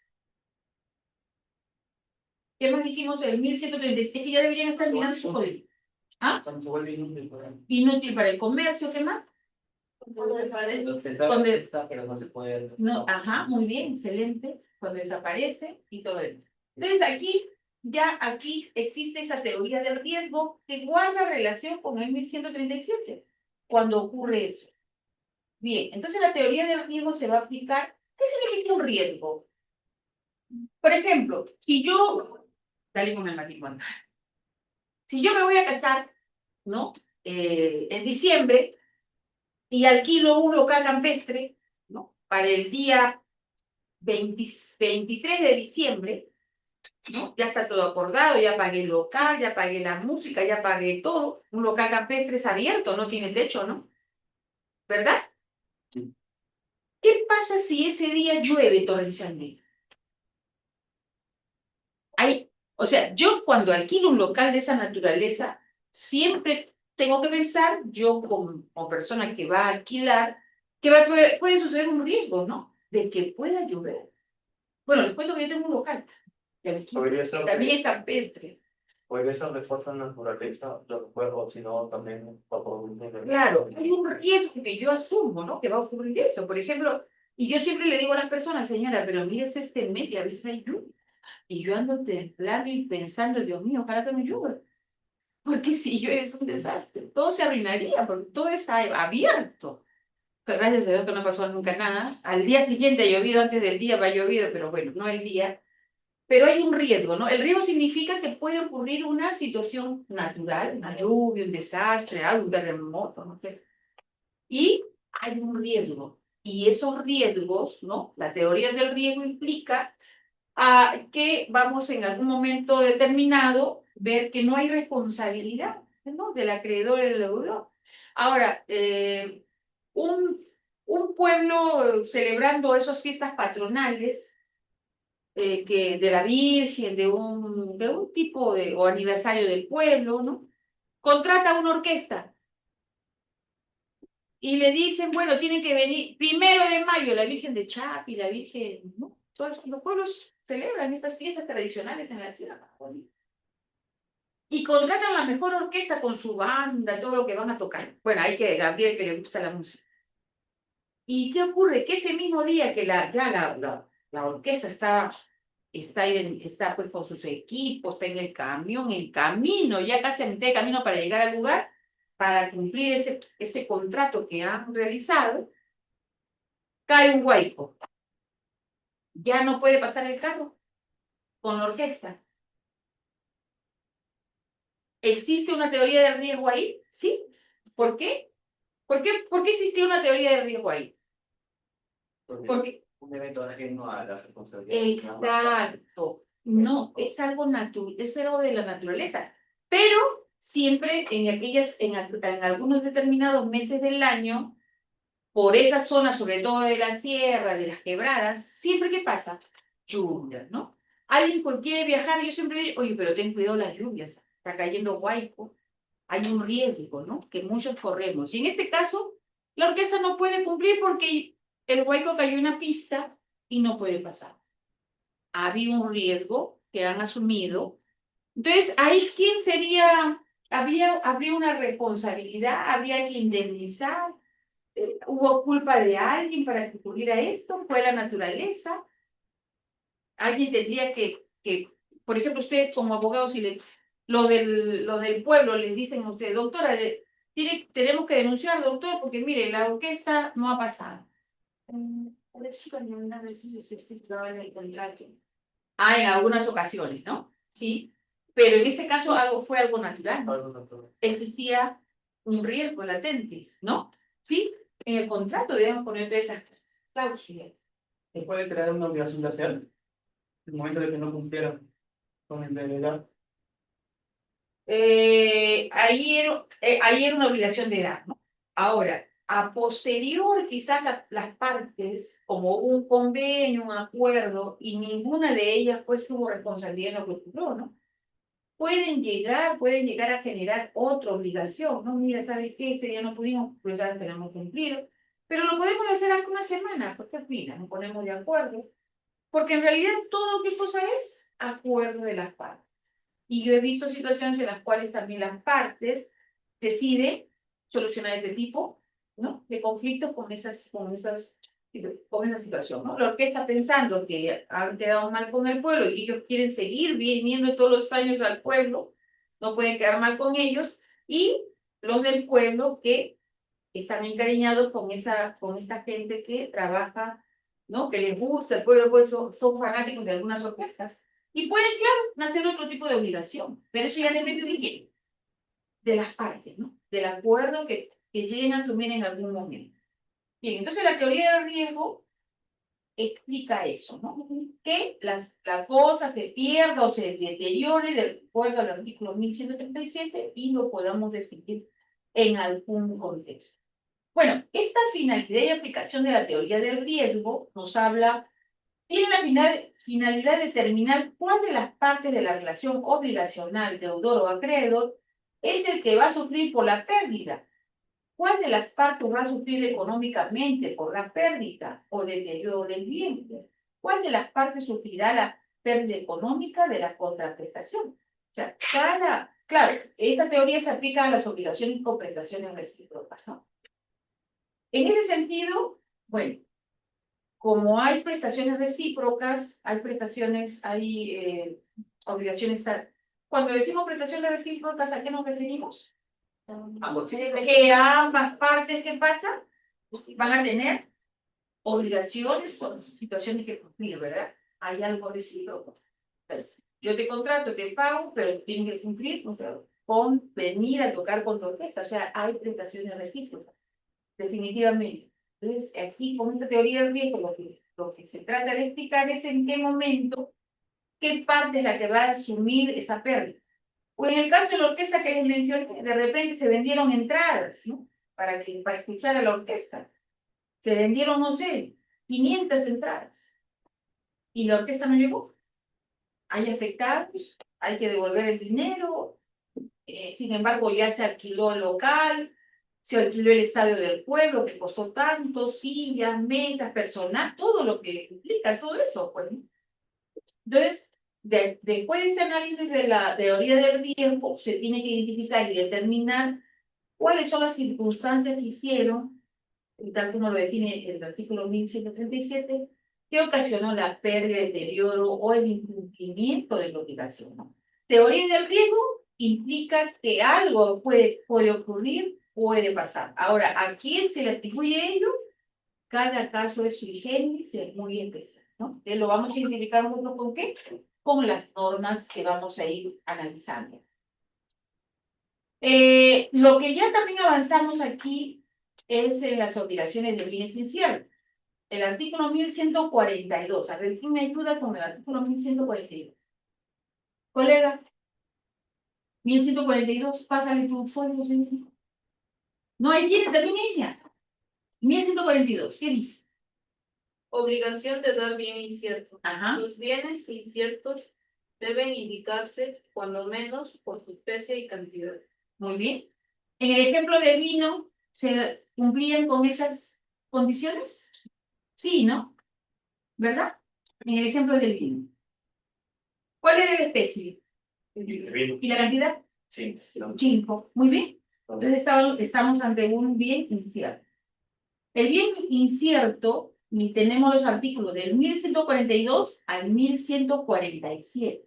A: ¿Qué más dijimos? El 1137, que ya deberían estar mirando su código. ¿Ah?
B: Cuando se vuelve inútil, por ejemplo.
A: Inútil para el comercio, ¿qué más?
E: Pensaba que está, pero no se puede.
A: No, ajá, muy bien, excelente. Cuando desaparece y todo eso. Entonces aquí existe esa teoría del riesgo que guarda relación con el 1137, cuando ocurre eso. Bien, entonces la teoría del riesgo se va a aplicar. ¿Qué significa un riesgo? Por ejemplo, dale con el matrimonio. Si yo me voy a casar, ¿no? En diciembre y alquilo un local campestre, ¿no? Para el día 23 de diciembre, ¿no? Ya está todo acordado, ya pagué el local, ya pagué la música, ya pagué todo. Un local campestre es abierto, no tiene techo, ¿no? ¿Verdad? ¿Qué pasa si ese día llueve torrencialmente? O sea, yo cuando alquilo un local de esa naturaleza, siempre tengo que pensar, yo como persona que va a alquilar, que puede suceder un riesgo, ¿no? De que pueda llover. Bueno, les cuento que yo tengo un local, que alquilo,
B: Podría ser,
A: también es campestre.
B: podría ser de fuerza naturaleza, los juegos, sino también
A: Claro, hay un riesgo que yo asumo, ¿no? Que va a ocurrir eso. Por ejemplo, y yo siempre le digo a las personas, señora, pero mires este mes y a veces hay lluvia. Y yo ando temblando y pensando, Dios mío, ojalá que no llueva. Porque si llueve es un desastre. Todo se arruinaría, porque todo es abierto. Gracias a Dios que no pasó nunca nada. Al día siguiente ha llovido, antes del día va a llovido, pero bueno, no el día. Pero hay un riesgo, ¿no? El riesgo significa que puede ocurrir una situación natural, una lluvia, un desastre, algo, un terremoto, no sé. Y hay un riesgo. Y esos riesgos, ¿no? La teoría del riesgo implica que vamos en algún momento determinado ver que no hay responsabilidad, ¿no? Del acreedor y del deudor. Ahora, un pueblo celebrando esas fiestas patronales, de la Virgen, de un tipo o aniversario del pueblo, ¿no? Contrata una orquesta y le dicen, bueno, tienen que venir 1 de mayo, la Virgen de Chapi, la Virgen, ¿no? Todos los pueblos celebran estas fiestas tradicionales en la ciudad. Y contratan la mejor orquesta con su banda, todo lo que van a tocar. Bueno, hay que Gabriel que le gusta la música. ¿Y qué ocurre? Que ese mismo día que la orquesta está pues con sus equipos, está en el camión, en camino, ya casi a mitad de camino para llegar al lugar, para cumplir ese contrato que han realizado, cae un huaico. Ya no puede pasar el carro con la orquesta. ¿Existe una teoría del riesgo ahí? ¿Sí? ¿Por qué? ¿Por qué existía una teoría del riesgo ahí? Porque
E: un evento ajeno a la responsabilidad.
A: Exacto. No, es algo natural, es algo de la naturaleza. Pero siempre en algunos determinados meses del año, por esa zona, sobre todo de la sierra, de las quebradas, siempre ¿qué pasa? Lluvias, ¿no? Alguien que quiere viajar, yo siempre digo, oye, pero ten cuidado las lluvias, está cayendo huaico, hay un riesgo, ¿no? Que muchos corremos. Y en este caso, la orquesta no puede cumplir porque el huaico cayó en una pista y no puede pasar. Había un riesgo que han asumido. Entonces, ahí quién sería, habría una responsabilidad, habría que indemnizar, hubo culpa de alguien para que ocurriera esto, fue la naturaleza. Alguien tendría por ejemplo, ustedes como abogados, si lo del pueblo les dicen a ustedes, doctora, tenemos que denunciar, doctor, porque mire, la orquesta no ha pasado. A ver si una vez se estipulaba en el contrato. Ah, en algunas ocasiones, ¿no? Sí. Pero en este caso fue algo natural, ¿no?
B: Algo natural.
A: Existía un riesgo latente, ¿no? Sí. En el contrato debemos poner todas esas cláusulas.
B: ¿Se puede crear una obligación de hacer? En el momento de que no cumplieran con el deber.
A: Ahí era una obligación de dar, ¿no? Ahora, a posterior, quizás las partes, como un convenio, un acuerdo, y ninguna de ellas pues tuvo responsabilidad en lo que ocurrió, ¿no? Pueden llegar a generar otra obligación, ¿no? Mira, ¿sabes qué? Este día no pudimos, pues ya esperamos cumplido, pero lo podemos hacer hace una semana, porque al final nos ponemos de acuerdo, porque en realidad todo qué cosa es acuerdo de las partes. Y yo he visto situaciones en las cuales también las partes deciden solucionar este tipo, ¿no? De conflictos con esa situación, ¿no? La orquesta pensando que han quedado mal con el pueblo y ellos quieren seguir viniendo todos los años al pueblo, no pueden quedar mal con ellos, y los del pueblo que están encariñados con esta gente que trabaja, ¿no? Que les gusta el pueblo, pues son fanáticos de algunas orquestas. Y pueden, claro, nacer otro tipo de obligación, pero eso ya depende de quién, de las partes, ¿no? Del acuerdo que lleguen a asumir en algún momento. Bien, entonces la teoría del riesgo explica eso, ¿no? Que la cosa se pierda o se deteriore de acuerdo al artículo 1137 y lo podamos definir en algún contexto. Bueno, esta finalidad y aplicación de la teoría del riesgo tiene la finalidad de determinar cuál de las partes de la relación obligacional, deudor o acreedor, es el que va a sufrir por la pérdida. ¿Cuál de las partes va a sufrir económicamente por la pérdida o deterioro del bien? ¿Cuál de las partes sufrirá la pérdida económica de la contraprestación? O sea, claro, esta teoría se aplica a las obligaciones y compensaciones recíprocas, ¿no? En ese sentido, bueno, como hay prestaciones recíprocas, hay obligaciones. Cuando decimos prestaciones recíprocas, ¿a qué nos referimos? Que ambas partes, ¿qué pasa? Van a tener obligaciones o situaciones que cumplir, ¿verdad? Hay algo recíproco. Entonces, yo te contrato, te pago, pero tienes que cumplir con venir a tocar con tu orquesta. O sea, hay prestaciones recíprocas, definitivamente. Entonces, aquí con esta teoría del riesgo, lo que se trata de explicar es en qué momento, qué parte es la que va a asumir esa pérdida. O en el caso de la orquesta que les mencioné, de repente se vendieron entradas, ¿no? Para escuchar a la orquesta. Se vendieron, no sé, 500 entradas. Y la orquesta no llegó. Hay afectados, hay que devolver el dinero. Sin embargo, ya se alquiló el local, se alquiló el estadio del pueblo, que costó tanto, sillas, mesas, personal, todo lo que implica todo eso, pues. Entonces, después de este análisis de la teoría del riesgo, se tiene que identificar y determinar cuáles son las circunstancias que hicieron, y tal como lo define el artículo 1137, que ocasionó la pérdida, el deterioro o el incumplimiento de la obligación, ¿no? Teoría del riesgo implica que algo puede ocurrir, puede pasar. Ahora, ¿a quién se le atribuye ello? Cada caso es sui generis, es muy especial, ¿no? Lo vamos a identificar nosotros con qué, con las normas que vamos a ir analizando. Lo que ya también avanzamos aquí es en las obligaciones de bienes inciertos. el artículo 1142. A ver, ¿quién me ayuda con el artículo 1142? Colega, 1142, pásale tu folio, señor. No, ahí tiene también ella. 1142, ¿qué dice?
G: Obligación de dar bien incierto.
A: Ajá.
G: Los bienes inciertos deben indicarse, cuando menos, por su especie y cantidad.
A: Muy bien. En el ejemplo del vino, ¿se cumplían con esas condiciones? Sí, ¿no? ¿Verdad? En el ejemplo del vino. ¿Cuál era la especie? ¿Y la cantidad? 5. Muy bien. Entonces estamos ante un bien incierto. El bien incierto, y tenemos los artículos del 1142 al 1147,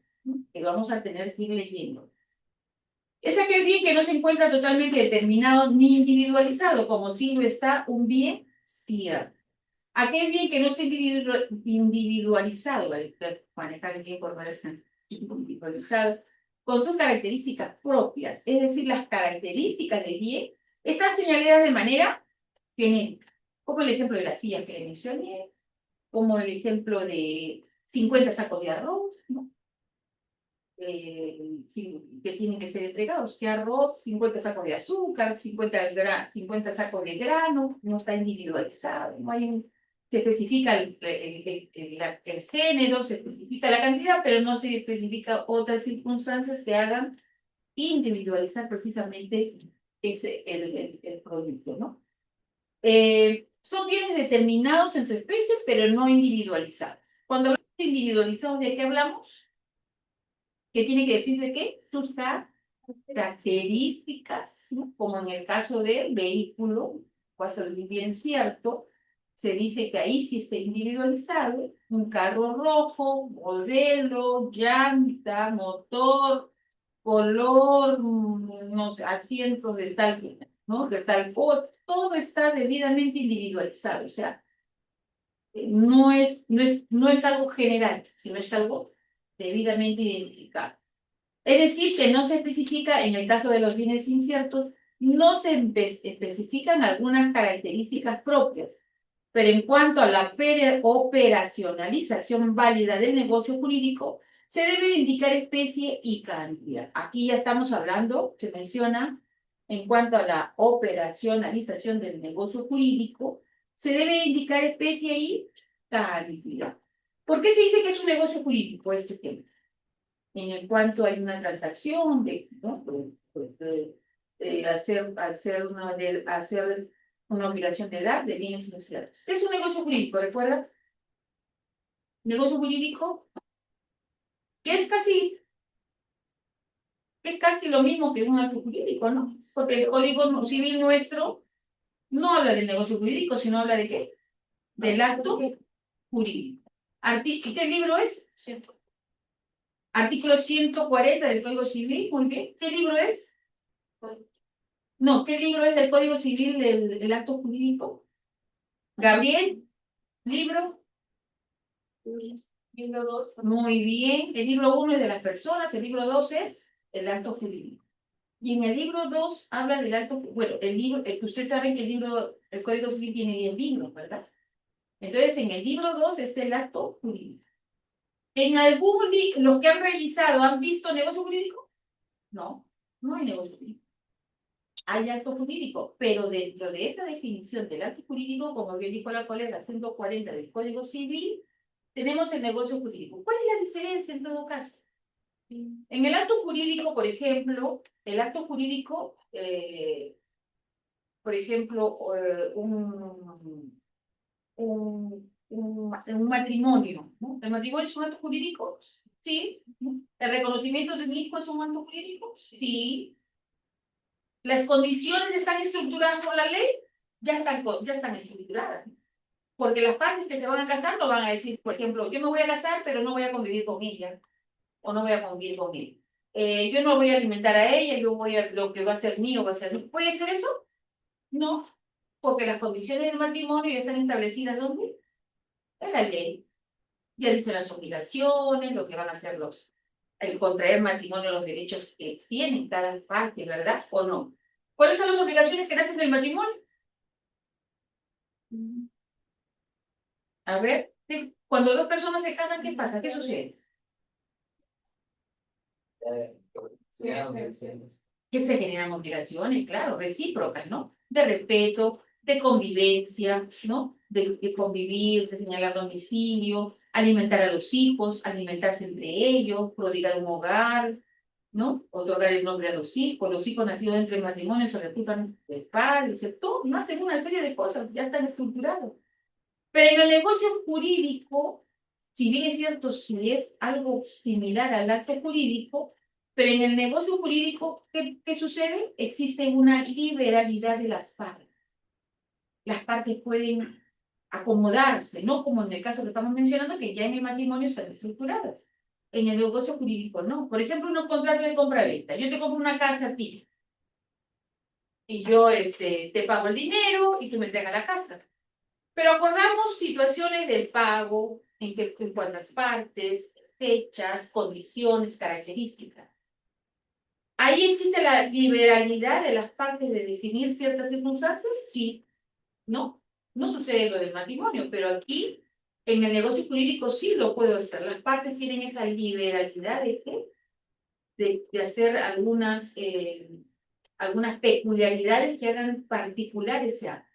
A: que vamos a tener que ir leyendo. Es aquel bien que no se encuentra totalmente determinado ni individualizado, como si lo está un bien cierto. Aquel bien que no está individualizado, manejar el bien por individualizado, con sus características propias, es decir, las características del bien están señaladas de manera genérica, como el ejemplo de la silla que le mencioné, como el ejemplo de 50 sacos de arroz, ¿no? Que tienen que ser entregados, que arroz, 50 sacos de azúcar, 50 sacos de grano, no está individualizado, no hay se especifica el género, se especifica la cantidad, pero no se especifica otras circunstancias que hagan individualizar precisamente el producto, ¿no? Son bienes determinados en su especie, pero no individualizados. Cuando hablamos de individualizados, ¿de qué hablamos? ¿Qué tiene que decir de qué? Sus características, ¿no? Como en el caso del vehículo, caso de bien cierto, se dice que ahí sí está individualizado, un carro rojo, modelo, llanta, motor, color, no sé, asientos de tal, ¿no? De tal cosa, todo está debidamente individualizado, o sea, no es algo general, sino es algo debidamente identificado. Es decir, que no se especifica, en el caso de los bienes inciertos, no se especifican algunas características propias, pero en cuanto a la operacionalización válida del negocio jurídico, se debe indicar especie y cantidad. Aquí ya estamos hablando, se menciona, en cuanto a la operacionalización del negocio jurídico, se debe indicar especie y cantidad. ¿Por qué se dice que es un negocio jurídico este tema? En el cuanto hay una transacción ¿no? hacer una obligación de dar de bienes inciertos. Es un negocio jurídico, ¿recuerda? Negocio jurídico que es casi lo mismo que un acto jurídico, ¿no? Porque el Código Civil nuestro no habla del negocio jurídico, sino habla de ¿qué? Del acto jurídico. ¿Y qué libro es? Artículo 140 del Código Civil, muy bien. ¿Qué libro es? No, ¿qué libro es del Código Civil del acto jurídico? Gabriel, libro.
G: Libro 2.
A: Muy bien. El libro 1 es de las personas, el libro 2 es el acto jurídico. Y en el libro 2 habla del acto, bueno, el libro, ustedes saben que el Código Civil tiene 10 libros, ¿verdad? Entonces, en el libro 2 está el acto jurídico. ¿En algún los que han revisado han visto negocio jurídico? No, no hay negocio jurídico. Hay acto jurídico, pero dentro de esa definición del acto jurídico, como bien dijo la colega 140 del Código Civil, tenemos el negocio jurídico. ¿Cuál es la diferencia en todo caso? En el acto jurídico, por ejemplo, el acto jurídico, por ejemplo, un matrimonio, ¿no? ¿El matrimonio es un acto jurídico? Sí. ¿El reconocimiento de un hijo es un acto jurídico? Sí. ¿Las condiciones están estructuradas por la ley? Ya están estructuradas. Porque las partes que se van a casar no van a decir, por ejemplo, yo me voy a casar, pero no voy a convivir con ella, o no voy a convivir con él. Yo no voy a alimentar a ella, lo que va a ser mío va a ser mío. ¿Puede ser eso? No, porque las condiciones del matrimonio ya están establecidas ¿dónde? En la ley. Ya dicen las obligaciones, lo que van a hacer el contraer matrimonio, los derechos que tienen cada parte, ¿verdad? ¿O no? ¿Cuáles son las obligaciones que nacen del matrimonio? A ver, cuando dos personas se casan, ¿qué pasa? ¿Qué sucede?
E: Sean obligaciones.
A: Que se generan obligaciones, claro, recíprocas, ¿no? De respeto, de convivencia, ¿no? De convivir, de señalar domicilio, alimentar a los hijos, alimentarse entre ellos, prodigar un hogar, ¿no? Otorgar el nombre a los hijos nacidos entre matrimonios se reputan del padre, o sea, todo, no hacen una serie de cosas, ya están estructurados. Pero en el negocio jurídico, si bien es cierto, si es algo similar al acto jurídico, pero en el negocio jurídico, ¿qué sucede? Existe una liberalidad de las partes. Las partes pueden acomodarse, no como en el caso que estamos mencionando, que ya en el matrimonio están estructuradas. En el negocio jurídico no. Por ejemplo, un contrato de compra-venta. Yo te compro una casa a ti y yo te pago el dinero y tú me entregas la casa. Pero acordamos situaciones del pago, en cuántas partes, fechas, condiciones, características. ¿Ahí existe la liberalidad de las partes de definir ciertas circunstancias? Sí, ¿no? No sucede lo del matrimonio, pero aquí, en el negocio jurídico, sí lo puedo hacer. Las partes tienen esa liberalidad de qué? De hacer algunas peculiaridades que hagan particular ese acto.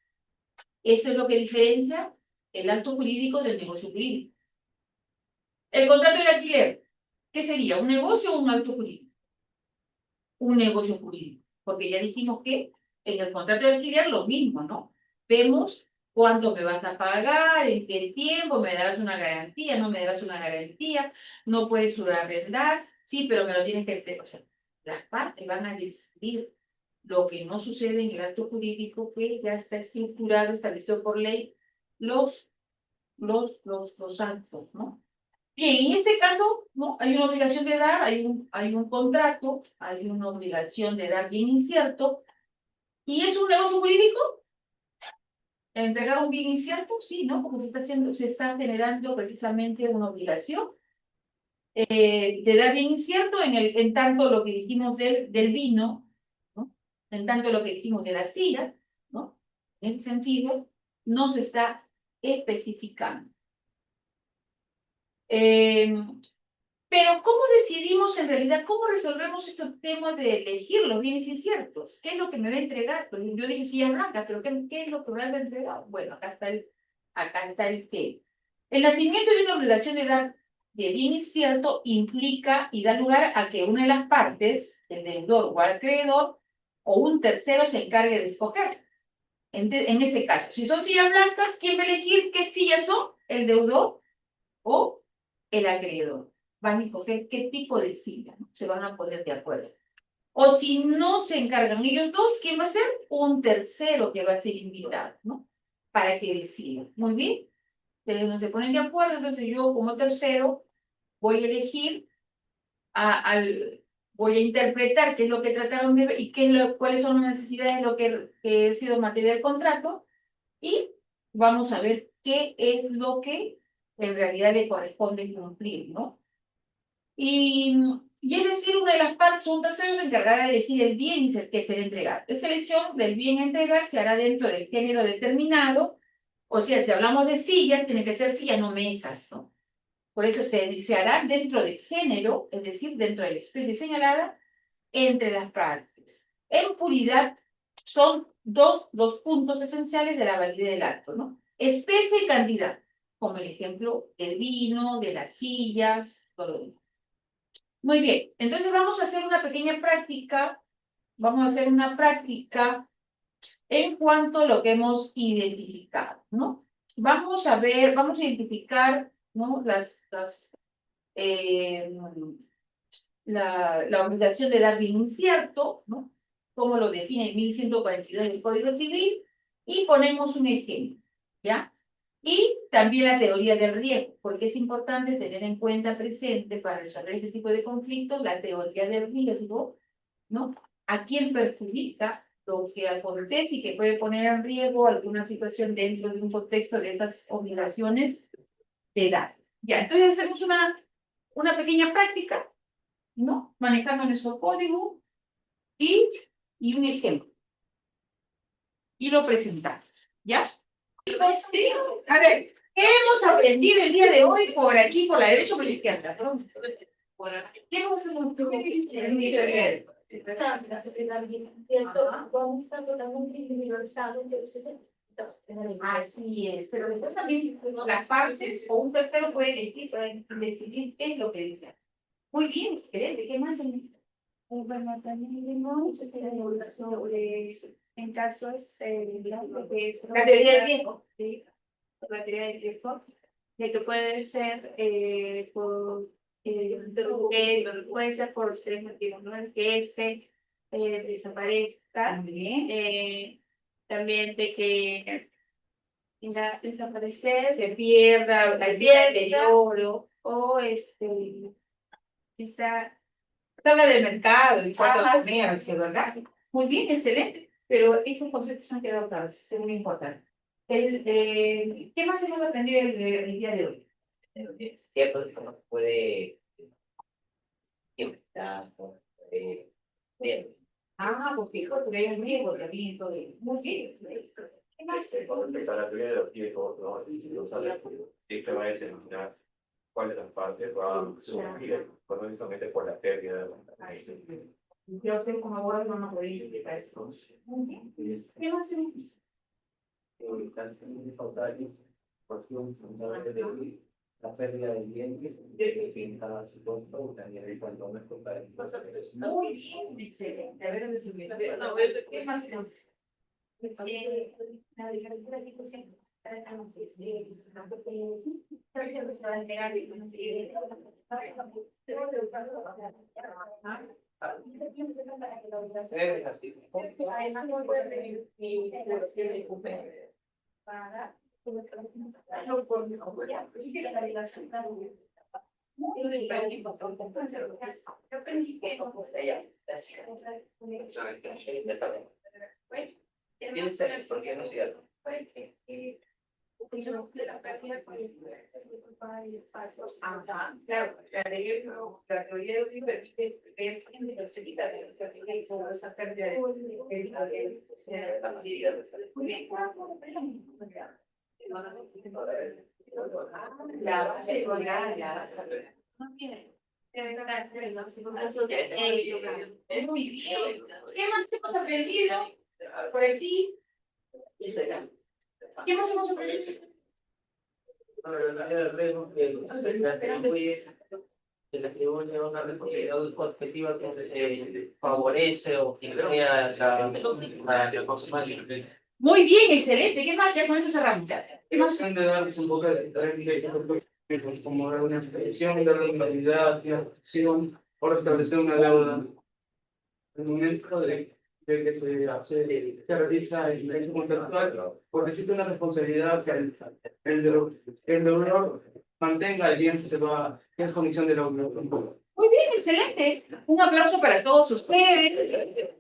A: Eso es lo que diferencia el acto jurídico del negocio jurídico. El contrato de alquiler, ¿qué sería? ¿Un negocio o un acto jurídico? Un negocio jurídico. Porque ya dijimos que en el contrato de alquiler lo mismo, ¿no? Vemos cuánto me vas a pagar, en qué tiempo, me darás una garantía, no me darás una garantía, no puedes subarrendar, sí, pero me lo tienes que... O sea, las partes van a decidir lo que no sucede en el acto jurídico que ya está estructurado, establecido por ley, los actos, ¿no? Bien, en este caso, ¿no? Hay una obligación de dar, hay un contrato, hay una obligación de dar bien incierto, y es un negocio jurídico, entregar un bien incierto, sí, ¿no? Porque se está generando precisamente una obligación de dar bien incierto en tanto lo que dijimos del vino, ¿no? En tanto lo que dijimos de la silla, ¿no? En ese sentido, no se está especificando. Pero ¿cómo decidimos en realidad, cómo resolvemos estos temas de elegir los bienes inciertos? ¿Qué es lo que me va a entregar? Pues yo dije sillas blancas, pero ¿qué es lo que me vas a entregar? Bueno, acá está el qué. El nacimiento de una obligación de dar de bien incierto implica y da lugar a que una de las partes, el deudor o el acreedor, o un tercero se encargue de escoger. En ese caso, si son sillas blancas, ¿quién va a elegir qué sillas son? ¿El deudor o el acreedor? Van a escoger qué tipo de silla, ¿no? Se van a poner de acuerdo. O si no se encargan ellos dos, ¿quién va a ser? Un tercero que va a ser invitado, ¿no? Para que decida. Muy bien. Ustedes no se ponen de acuerdo, entonces yo como tercero voy a elegir, voy a interpretar qué es lo que trataron de ver y cuáles son las necesidades de lo que ha sido materia del contrato y vamos a ver qué es lo que en realidad le corresponde cumplir, ¿no? Y es decir, una de las partes, un tercero, se encargará de elegir el bien que será entregado. Esta elección del bien a entregar se hará dentro del género determinado, o sea, si hablamos de sillas, tiene que ser sillas, no mesas, ¿no? Por eso se hará dentro del género, es decir, dentro de la especie señalada, entre las partes. En puridad son dos puntos esenciales de la validez del acto, ¿no? Especie y cantidad, como el ejemplo del vino, de las sillas, todo lo demás. Muy bien, entonces vamos a hacer una pequeña práctica, vamos a hacer una práctica en cuanto a lo que hemos identificado, ¿no? Vamos a ver, vamos a identificar, ¿no? Eh, la obligación de dar bien incierto, ¿no? Como lo define 1142 del Código Civil, y ponemos un ejemplo, ¿ya? Y también la teoría del riesgo, porque es importante tener en cuenta presente para resolver este tipo de conflictos la teoría del riesgo, ¿no? ¿A quién perjudica lo que acontece y que puede poner en riesgo alguna situación dentro de un contexto de estas obligaciones de dar? Ya, entonces hacemos una pequeña práctica, ¿no? Manejando nuestro código y un ejemplo. Y lo presentamos, ¿ya? Sí, a ver, ¿Qué hemos aprendido el día de hoy por aquí, por la derecha o por la izquierda? ¿Qué hemos aprendido el día de hoy?
C: Vamos a estar totalmente individualizado, entonces
A: Así es, pero después también las partes o un tercero puede elegir, puede decidir qué es lo que desea. Muy bien, excelente, ¿qué más?
H: Bueno, también vimos sobre, en casos, lo que es
A: La teoría del riesgo.
H: sí, la teoría del riesgo, de que puede ser puede ser por tres motivos, ¿no? El que desaparezca,
A: También.
H: también de que tenga que desaparecer,
A: Se pierda, la idea de deterioro,
H: o está
A: salga del mercado en cuanto a
H: Ajá.
A: la comercio, ¿verdad? Muy bien, excelente. Pero esos conceptos han quedado claros, eso es muy importante. ¿Qué más hemos aprendido el día de hoy?
D: Es cierto que no se puede inventar, bien.
A: Porque hijo, tuve un riesgo también, todo. Muy bien. ¿Qué más?
I: Respecto a la teoría de los riesgos, ¿no? No sabe que este va a determinar cuáles las partes van a sufrir económicamente por la pérdida de la
A: Yo creo como abogado no me podría explicar eso. Muy bien. ¿Qué más hacemos?
E: La pérdida de bienes en cada supuesto también cuando no es culpa de
A: Muy bien, excelente. A ver, ¿qué más tenemos?
C: la dedicación de la situación
D: ¿Por qué no es cierto?
A: Ajá, claro, la teoría de Oliver es que ver quién de los secretarios de esa pérdida de muy bien. La base rural, la base rural. Muy bien. Muy bien. ¿Qué más hemos aprendido por aquí? ¿Qué más hemos aprendido?
D: Se le atribuye una responsabilidad objetiva que se favorece o que crea la consumación.
A: Muy bien, excelente. ¿Qué más ya con esas herramientas? ¿Qué más?
B: De darles un poco de como una expresión de rentabilidad, de acción, o restablecer una deuda. El momento de que se realiza el derecho contractual, pues existe una responsabilidad que el deudor mantenga el bien si se va en condición de deudor.
A: Muy bien, excelente. Un aplauso para todos ustedes.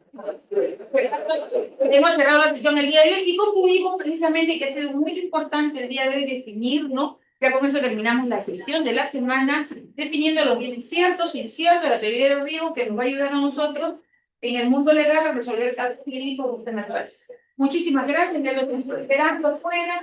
A: Hemos cerrado la sesión el día de hoy y concluimos precisamente que ha sido muy importante el día de hoy definir, ¿no? Ya con eso terminamos la sesión de la semana, definiendo los bienes ciertos, inciertos, la teoría del riesgo que nos va a ayudar a nosotros en el mundo legal a resolver casos clínicos naturales. Muchísimas gracias, ya los estoy esperando afuera.